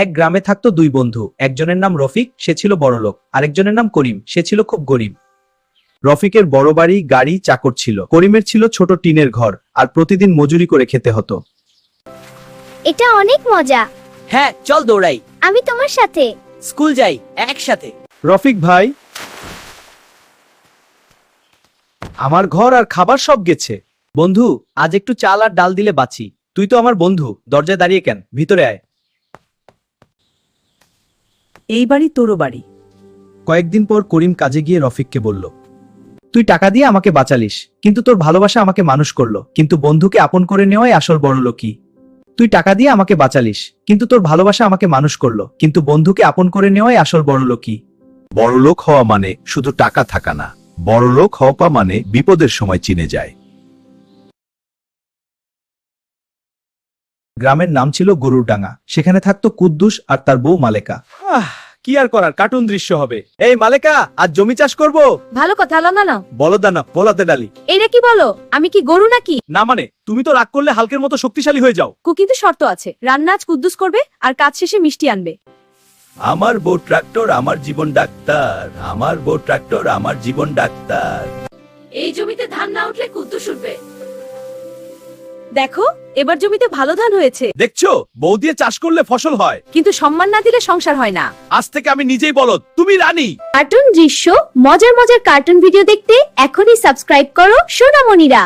এক গ্রামে থাকতো দুই বন্ধু। একজনের নাম রফিক, সে ছিল বড়লোক। আরেকজনের নাম করিম, সে ছিল খুব গরিব। রফিকের বড় বাড়ি, গাড়ি, চাকর ছিল। করিমের ছিল ছোট টিনের ঘর, আর প্রতিদিন মজুরি করে খেতে হতো। এটা অনেক মজা। হ্যাঁ, চল দৌড়াই। আমি তোমার সাথে। স্কুল যাই একসাথে। রফিক ভাই, আমার ঘর আর খাবার সব গেছে। বন্ধু, আজ একটু চাল আর ডাল দিলে বাঁচি। তুই তো আমার বন্ধু, দরজায় দাঁড়িয়ে কেন? ভিতরে আয়। এই বাড়ি তোরও বাড়ি। কয়েকদিন পর করিম কাজে গিয়ে রফিককে বলল, তুই টাকা দিয়ে আমাকে বাঁচালিস, কিন্তু তোর ভালোবাসা আমাকে মানুষ করলো। কিন্তু বন্ধুকে আপন করে নেওয়াই আসল বড়লোকি। তুই টাকা দিয়ে আমাকে বাঁচালিস, কিন্তু তোর ভালোবাসা আমাকে মানুষ করলো। কিন্তু বন্ধুকে আপন করে নেওয়াই আসল বড়লোকি। বড়লোক হওয়া মানে শুধু টাকা থাকা না, বড়লোক হওয়া মানে বিপদের সময় চিনে যায়। গ্রামের নাম ছিল গরুরডাঙ্গা। সেখানে থাকতো কুদ্দুস আর তার বউ মালেকা। কি আর করার, কার্টুন দৃশ্য হবে। এই মালেকা, আজ জমি চাষ করব। ভালো কথা, না বলদা না, বলাতে ডালি। এটা কি বলো? আমি কি গরু নাকি? না মানে, তুমি তো রাগ করলে হালকের মতো শক্তিশালী হয়ে যাও। কিন্তু শর্ত আছে, রান্না আজ কুদ্দুস করবে আর কাজ শেষে মিষ্টি আনবে। আমার বউ ট্রাক্টর, আমার জীবন ডাক্তার। আমার বউ ট্রাক্টর, আমার জীবন ডাক্তার। এই জমিতে ধান না উঠলে কুদ্দুস উঠবে। দেখো, এবার জমিতে ভালো ধান হয়েছে। দেখছো, বউ দিয়ে চাষ করলে ফসল হয়। কিন্তু সম্মান না দিলে সংসার হয় না। আজ থেকে আমি নিজেই বলদ, তুমি রানী। কার্টুন দৃশ্য, মজার মজার কার্টুন ভিডিও দেখতে এখনই সাবস্ক্রাইব করো সোনামণিরা।